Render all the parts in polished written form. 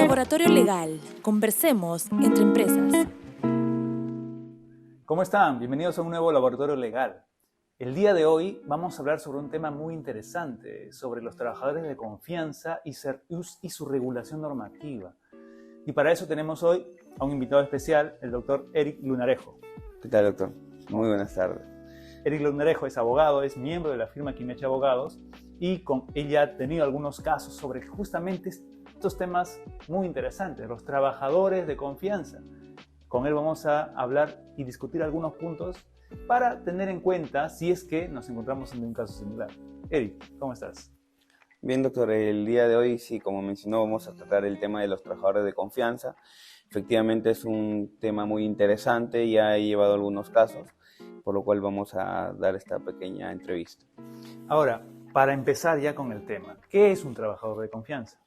Laboratorio Legal. Conversemos entre empresas. ¿Cómo están? Bienvenidos a un nuevo Laboratorio Legal. El día de hoy vamos a hablar sobre un tema muy interesante, sobre los trabajadores de confianza y su regulación normativa. Y para eso tenemos hoy a un invitado especial, el doctor Eric Lunarejo. ¿Qué tal, doctor? Muy buenas tardes. Eric Lunarejo es abogado, es miembro de la firma Quimecha Abogados y con ella ha tenido algunos casos sobre justamente estos temas muy interesantes, los trabajadores de confianza. Con él vamos a hablar y discutir algunos puntos para tener en cuenta si es que nos encontramos en un caso similar. Eric, ¿cómo estás? Bien, doctor, el día de hoy, sí, como mencionó, vamos a tratar el tema de los trabajadores de confianza. Efectivamente es un tema muy interesante, ya he llevado algunos casos, por lo cual vamos a dar esta pequeña entrevista. Ahora, para empezar ya con el tema, ¿qué es un trabajador de confianza?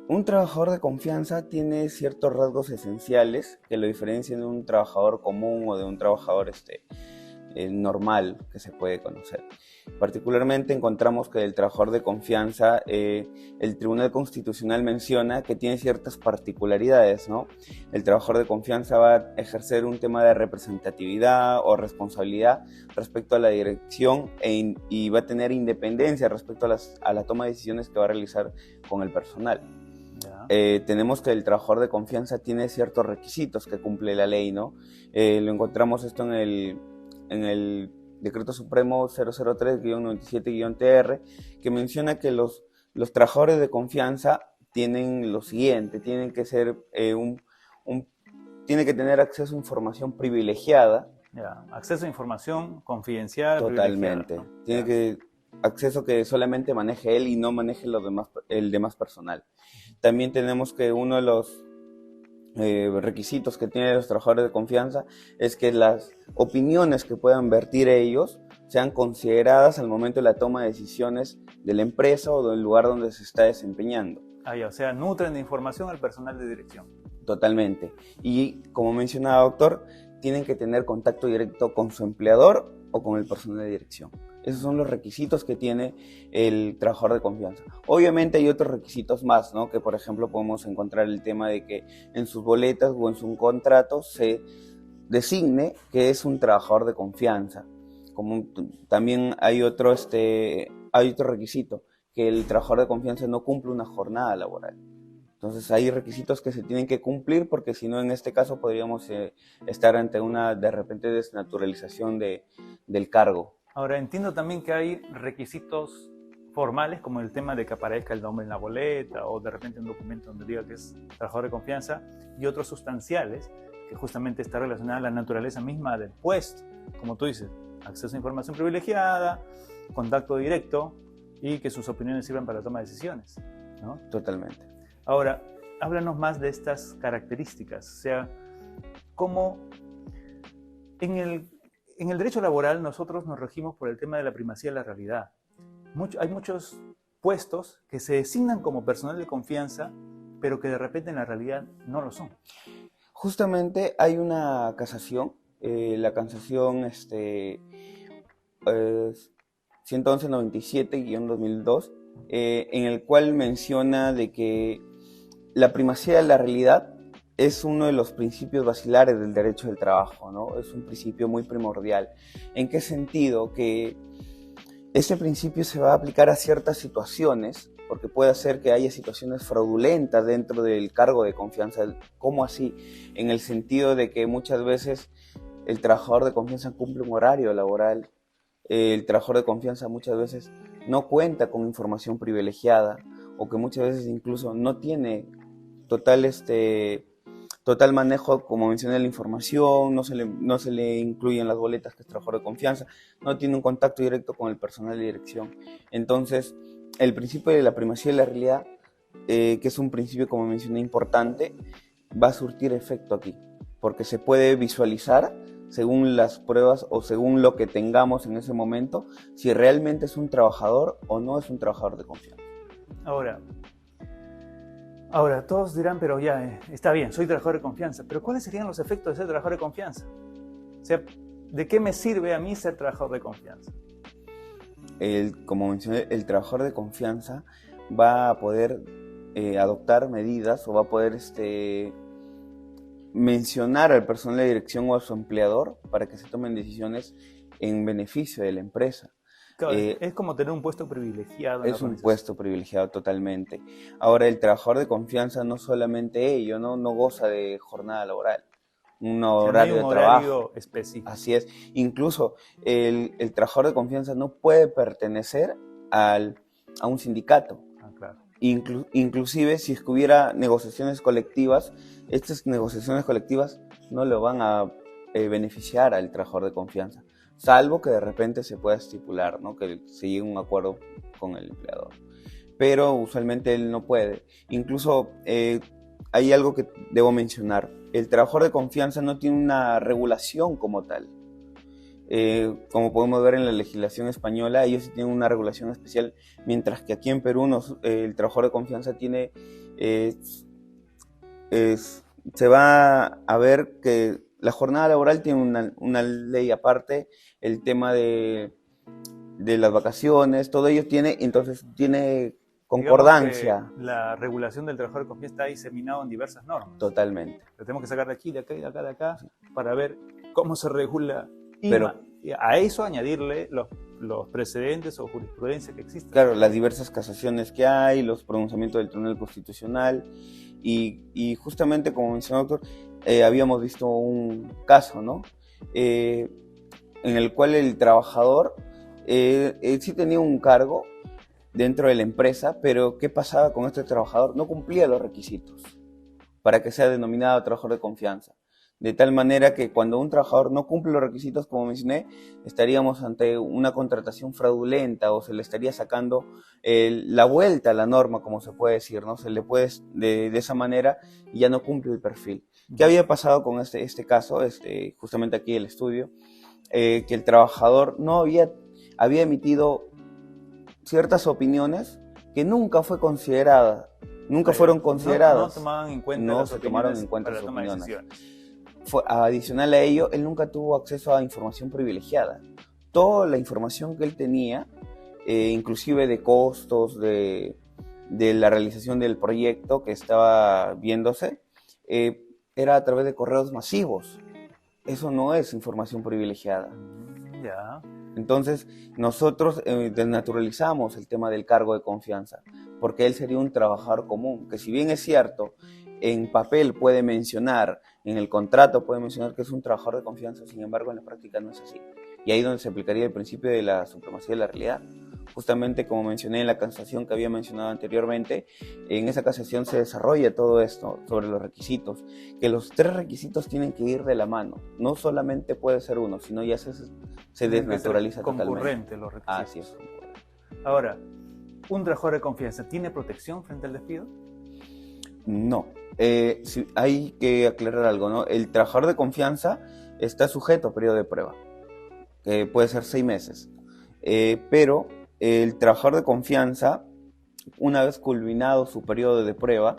Un trabajador de confianza tiene ciertos rasgos esenciales que lo diferencian de un trabajador común o de un trabajador normal que se puede conocer. Particularmente encontramos que el trabajador de confianza, el Tribunal Constitucional menciona que tiene ciertas particularidades, ¿no? El trabajador de confianza va a ejercer un tema de representatividad o responsabilidad respecto a la dirección y va a tener independencia respecto a la toma de decisiones que va a realizar con el personal. Tenemos que el trabajador de confianza tiene ciertos requisitos que cumple la ley, ¿no? Lo encontramos esto en el Decreto Supremo 003-97-TR, que menciona que los trabajadores de confianza tienen lo siguiente: tienen que ser tienen que tener acceso a información privilegiada. Acceso a información confidencial. Totalmente. ¿No? Tiene que acceso que solamente maneje él y no maneje el demás personal. También tenemos que uno de los requisitos que tienen los trabajadores de confianza es que las opiniones que puedan vertir ellos sean consideradas al momento de la toma de decisiones de la empresa o del lugar donde se está desempeñando. O sea, nutren de información al personal de dirección. Totalmente. Y como mencionaba, doctor, tienen que tener contacto directo con su empleador o con el personal de dirección. Esos son los requisitos que tiene el trabajador de confianza. Obviamente hay otros requisitos más, ¿no? Que por ejemplo podemos encontrar el tema de que en sus boletas o en su contrato se designe que es un trabajador de confianza. Como también hay otro requisito, que el trabajador de confianza no cumple una jornada laboral. Entonces hay requisitos que se tienen que cumplir, porque si no, en este caso podríamos estar ante una de repente desnaturalización del cargo. Ahora, entiendo también que hay requisitos formales, como el tema de que aparezca el nombre en la boleta o de repente un documento donde diga que es trabajador de confianza, y otros sustanciales que justamente está relacionada a la naturaleza misma del puesto, como tú dices, acceso a información privilegiada, contacto directo y que sus opiniones sirvan para la toma de decisiones, ¿no? Totalmente. Ahora, háblanos más de estas características, o sea, cómo en el derecho laboral nosotros nos regimos por el tema de la primacía de la realidad. Hay muchos puestos que se designan como personal de confianza, pero que de repente en la realidad no lo son. Justamente hay una casación, la casación 111-97-2002, en el cual menciona de que la primacía de la realidad es uno de los principios basilares del derecho del trabajo, ¿no? Es un principio muy primordial. ¿En qué sentido? Que ese principio se va a aplicar a ciertas situaciones, porque puede ser que haya situaciones fraudulentas dentro del cargo de confianza. ¿Cómo así? En el sentido de que muchas veces el trabajador de confianza cumple un horario laboral, el trabajador de confianza muchas veces no cuenta con información privilegiada, o que muchas veces incluso no tiene total manejo, como mencioné, la información, no se le incluyen las boletas que es trabajador de confianza, no tiene un contacto directo con el personal de dirección. Entonces, el principio de la primacía de la realidad, que es un principio, como mencioné, importante, va a surtir efecto aquí, porque se puede visualizar, según las pruebas o según lo que tengamos en ese momento, si realmente es un trabajador o no es un trabajador de confianza. Ahora, todos dirán, pero ya, está bien, soy trabajador de confianza, pero ¿cuáles serían los efectos de ser trabajador de confianza? O sea, ¿de qué me sirve a mí ser trabajador de confianza? Como mencioné, el trabajador de confianza va a poder adoptar medidas o va a poder mencionar al personal de dirección o a su empleador para que se tomen decisiones en beneficio de la empresa. Claro, es como tener un puesto privilegiado. Es un puesto privilegiado totalmente. Ahora, el trabajador de confianza no solamente ello, no goza de jornada laboral, un horario de trabajo específico. Así es. Incluso el trabajador de confianza no puede pertenecer a un sindicato. Claro. Inclusive si es que hubiera negociaciones colectivas, estas negociaciones colectivas no lo van a beneficiar al trabajador de confianza, salvo que de repente se pueda estipular, ¿no?, que se llegue a un acuerdo con el empleador. Pero usualmente él no puede. Incluso hay algo que debo mencionar. El trabajador de confianza no tiene una regulación como tal. Como podemos ver en la legislación española, ellos sí tienen una regulación especial, mientras que aquí en Perú el trabajador de confianza tiene... se va a ver que la jornada laboral tiene una ley aparte, el tema de las vacaciones, todo ello tiene, entonces tiene concordancia. La regulación del trabajador de confianza está diseminado en diversas normas. Totalmente. Lo tenemos que sacar de aquí, de acá, de acá, de acá, para ver cómo se regula. Pero a eso añadirle los precedentes o jurisprudencia que existen. Claro, las diversas casaciones que hay, los pronunciamientos del Tribunal Constitucional y justamente, como mencionó el doctor, habíamos visto un caso, ¿no? En el cual el trabajador sí tenía un cargo dentro de la empresa, pero ¿qué pasaba con este trabajador? No cumplía los requisitos para que sea denominado trabajador de confianza. De tal manera que cuando un trabajador no cumple los requisitos, como mencioné, estaríamos ante una contratación fraudulenta o se le estaría sacando la vuelta a la norma, como se puede decir, ¿no? Se le puede de esa manera y ya no cumple el perfil. ¿Qué había pasado con este caso? Justamente aquí el estudio, que el trabajador no había emitido ciertas opinioes que nunca fue considerada, nunca fueron consideradas. No tomaban en cuenta no se tomaron en cuenta sus opiniones. Adicional a ello, él nunca tuvo acceso a información privilegiada. Toda la información que él tenía, inclusive de costos, de la realización del proyecto que estaba viéndose, era a través de correos masivos. Eso no es información privilegiada. Ya. Entonces, nosotros desnaturalizamos el tema del cargo de confianza, porque él sería un trabajador común, que si bien es cierto, en papel puede mencionar, en el contrato puede mencionar que es un trabajador de confianza, sin embargo en la práctica no es así. Y ahí es donde se aplicaría el principio de la supremacía de la realidad. Justamente como mencioné en la casación que había mencionado anteriormente, en esa casación se desarrolla todo esto sobre los requisitos, que los 3 requisitos tienen que ir de la mano. No solamente puede ser uno, sino ya se desnaturaliza totalmente. Concurrente los requisitos. Así es. Ahora, ¿un trabajador de confianza tiene protección frente al despido? No. Sí, hay que aclarar algo, ¿no? El trabajador de confianza está sujeto a periodo de prueba, que puede ser 6 meses. Pero el trabajador de confianza, una vez culminado su periodo de prueba,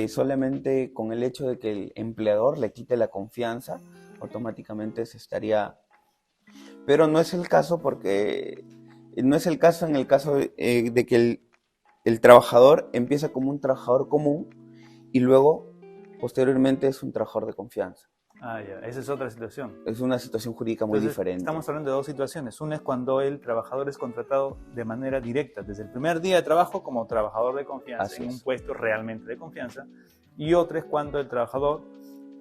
solamente con el hecho de que el empleador le quite la confianza, automáticamente se estaría... Pero no es el caso porque... No es el caso en el caso de que el trabajador empieza como un trabajador común y luego, posteriormente, es un trabajador de confianza. Ah, ya, esa es otra situación. Es una situación jurídica muy diferente. Estamos hablando de 2 situaciones. Una es cuando el trabajador es contratado de manera directa, desde el primer día de trabajo, como trabajador de confianza, en un puesto realmente de confianza. Y otra es cuando el trabajador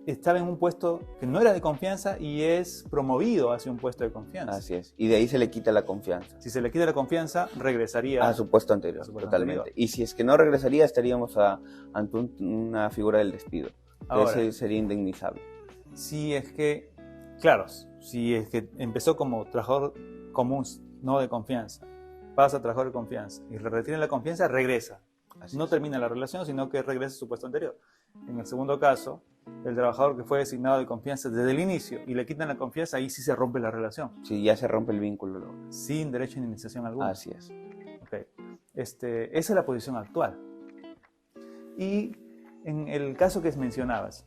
estaba en un puesto que no era de confianza y es promovido hacia un puesto de confianza. Así es. Y de ahí se le quita la confianza. Si se le quita la confianza, regresaría a su puesto anterior, totalmente. Y si es que no regresaría, estaríamos ante una figura del despido. Ahora, ese sería indemnizable. Si es que, claro, si es que empezó como trabajador común, no de confianza, pasa a trabajador de confianza y le retiran la confianza, regresa. No termina la relación, sino que regresa a su puesto anterior. En el segundo caso, el trabajador que fue designado de confianza desde el inicio y le quitan la confianza, ahí sí se rompe la relación. Sí, ya se rompe el vínculo. Sin derecho a indemnización alguna. Así es. Okay. Esa es la posición actual. Y en el caso que mencionabas,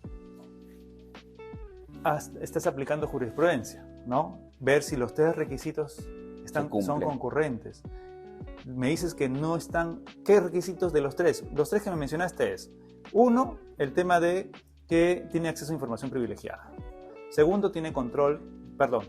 estás aplicando jurisprudencia, ¿no? Ver si los 3 requisitos son concurrentes. me dices que no están... ¿Qué requisitos de los tres? Los tres que me mencionaste es, uno, el tema de que tiene acceso a información privilegiada. Segundo, tiene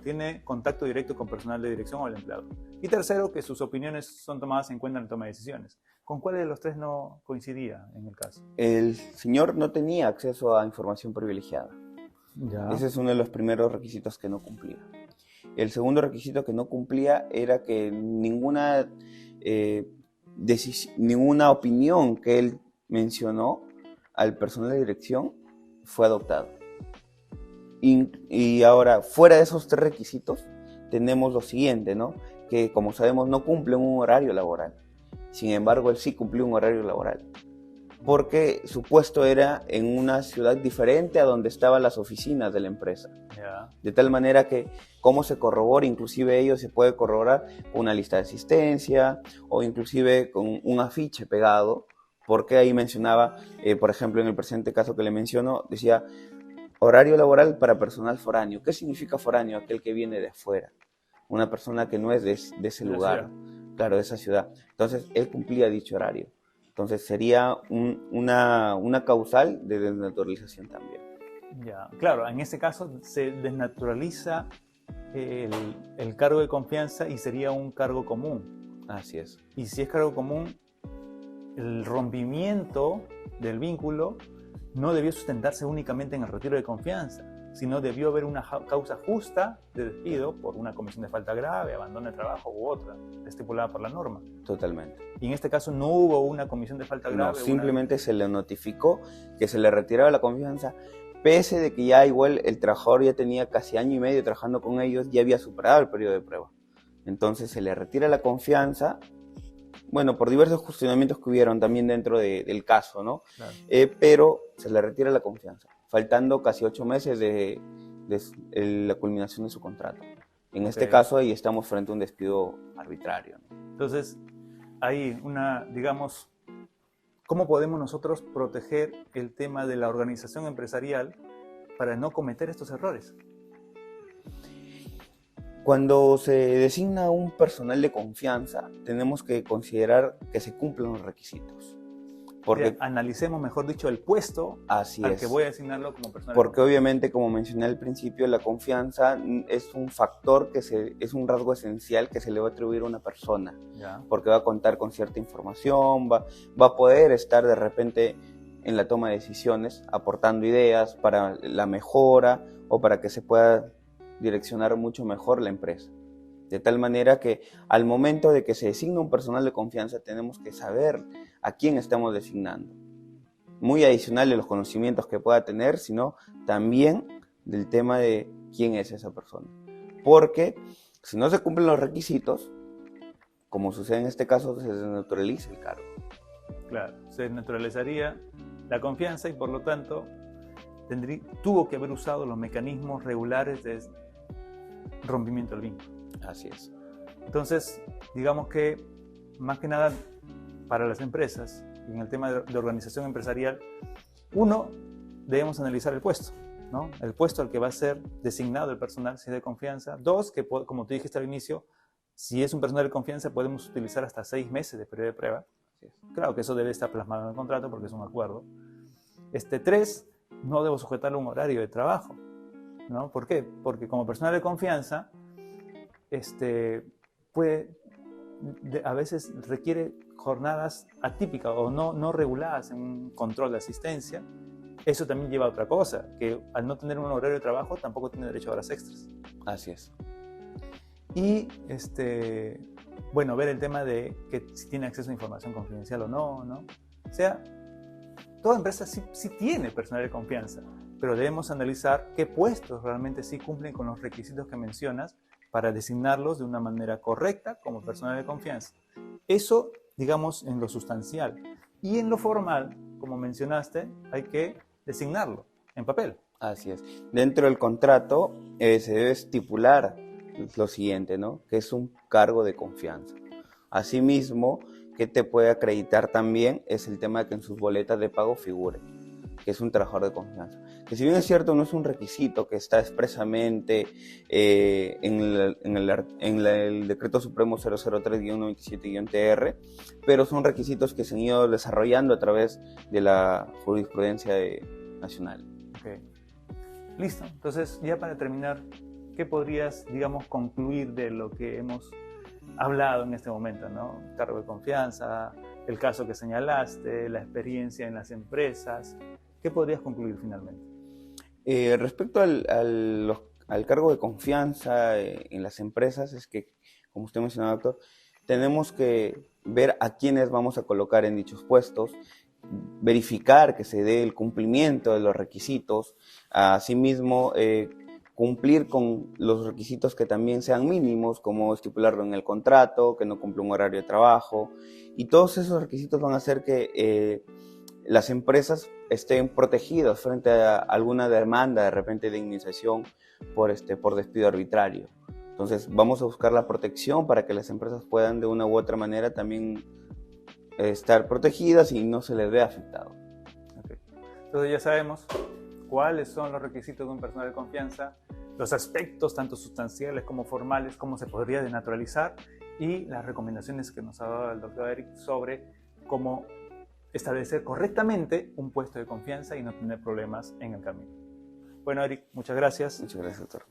tiene contacto directo con personal de dirección o el empleado. Y tercero, que sus opiniones son tomadas en cuenta en la toma de decisiones. ¿Con cuál de los tres no coincidía en el caso? El señor no tenía acceso a información privilegiada. Ya. Ese es uno de los primeros requisitos que no cumplía. El segundo requisito que no cumplía era que ninguna opinión que él mencionó al personal de dirección fue adoptada. Y ahora, fuera de esos tres requisitos, tenemos lo siguiente, ¿no? Que como sabemos no cumple un horario laboral. Sin embargo, él sí cumplió un horario laboral, porque su puesto era en una ciudad diferente a donde estaban las oficinas de la empresa. Ya. De tal manera que, ¿cómo se corrobora? Inclusive ello se puede corroborar con una lista de asistencia o inclusive con un afiche pegado, porque ahí mencionaba, por ejemplo, en el presente caso que le menciono, decía horario laboral para personal foráneo. ¿Qué significa foráneo? Aquel que viene de afuera, una persona que no es de ese lugar, claro, de esa ciudad. Entonces, él cumplía dicho horario. Entonces, sería una causal de desnaturalización también. Ya, claro, en este caso se desnaturaliza el cargo de confianza y sería un cargo común. Así es. Y si es cargo común, el rompimiento del vínculo no debió sustentarse únicamente en el retiro de confianza, sino debió haber una causa justa de despido por una comisión de falta grave, abandono de trabajo u otra, estipulada por la norma. Totalmente. Y en este caso no hubo una comisión de falta grave. No, simplemente se le notificó que se le retiraba la confianza, pese de que ya igual el trabajador ya tenía casi año y medio trabajando con ellos, ya había superado el periodo de prueba. Entonces se le retira la confianza, bueno, por diversos cuestionamientos que hubieron también dentro del caso, ¿no? Claro. Pero se le retira la confianza, faltando casi 8 meses de la culminación de su contrato. En este caso, ahí estamos frente a un despido arbitrario, ¿no? Entonces, hay digamos, ¿cómo podemos nosotros proteger el tema de la organización empresarial para no cometer estos errores? Cuando se designa un personal de confianza, tenemos que considerar que se cumplen los requisitos. Porque analicemos, mejor dicho, el puesto al que voy a designarlo como personal. Porque obviamente, como mencioné al principio, la confianza es un factor, es un rasgo esencial que se le va a atribuir a una persona. Ya. Porque va a contar con cierta información, va a poder estar de repente en la toma de decisiones, aportando ideas para la mejora o para que se pueda direccionar mucho mejor la empresa. De tal manera que al momento de que se designa un personal de confianza tenemos que saber a quién estamos designando. Muy adicional de los conocimientos que pueda tener, sino también del tema de quién es esa persona. Porque si no se cumplen los requisitos, como sucede en este caso, se desnaturaliza el cargo. Claro, se desnaturalizaría la confianza y por lo tanto tuvo que haber usado los mecanismos regulares de rompimiento del vínculo. Así es. Entonces, digamos que más que nada para las empresas, en el tema de organización empresarial, uno, debemos analizar el puesto, ¿no? El puesto al que va a ser designado el personal, si es de confianza. Dos, que como tú dijiste al inicio, si es un personal de confianza podemos utilizar hasta 6 meses de periodo de prueba. Claro que eso debe estar plasmado en el contrato porque es un acuerdo. Tres, no debo sujetarlo a un horario de trabajo, ¿no? ¿Por qué? Porque como personal de confianza, a veces requiere jornadas atípicas o no reguladas en un control de asistencia. Eso también lleva a otra cosa, que al no tener un horario de trabajo tampoco tiene derecho a horas extras. Así es. Y bueno, ver el tema de que si tiene acceso a información confidencial o no, ¿no? O sea, toda empresa sí tiene personal de confianza, pero debemos analizar qué puestos realmente sí cumplen con los requisitos que mencionas para designarlos de una manera correcta como personal de confianza. Eso, digamos, en lo sustancial. Y en lo formal, como mencionaste, hay que designarlo en papel. Así es. Dentro del contrato se debe estipular lo siguiente, ¿no? Que es un cargo de confianza. Asimismo, que te puede acreditar también es el tema de que en sus boletas de pago figure. que es un trabajador de confianza. Que si bien es cierto, no es un requisito que está expresamente en el Decreto Supremo 003-97-TR, pero son requisitos que se han ido desarrollando a través de la jurisprudencia nacional. Ok. Listo. Entonces, ya para terminar, ¿qué podrías, digamos, concluir de lo que hemos hablado en este momento, ¿no? Cargo de confianza, el caso que señalaste, la experiencia en las empresas. ¿Qué podrías concluir finalmente? Respecto al cargo de confianza en las empresas, es que, como usted mencionaba, doctor, tenemos que ver a quiénes vamos a colocar en dichos puestos, verificar que se dé el cumplimiento de los requisitos, asimismo cumplir con los requisitos que también sean mínimos, como estipularlo en el contrato, que no cumple un horario de trabajo, y todos esos requisitos van a hacer que las empresas estén protegidas frente a alguna demanda de repente de indemnización por despido arbitrario. Entonces vamos a buscar la protección para que las empresas puedan de una u otra manera también estar protegidas y no se les vea afectado. Okay. Entonces ya sabemos cuáles son los requisitos de un personal de confianza, los aspectos tanto sustanciales como formales, cómo se podría denaturalizar y las recomendaciones que nos ha dado el doctor Eric sobre cómo establecer correctamente un puesto de confianza y no tener problemas en el camino. Bueno, Eric, muchas gracias. Muchas gracias, doctor.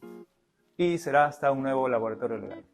Y será hasta un nuevo laboratorio legal.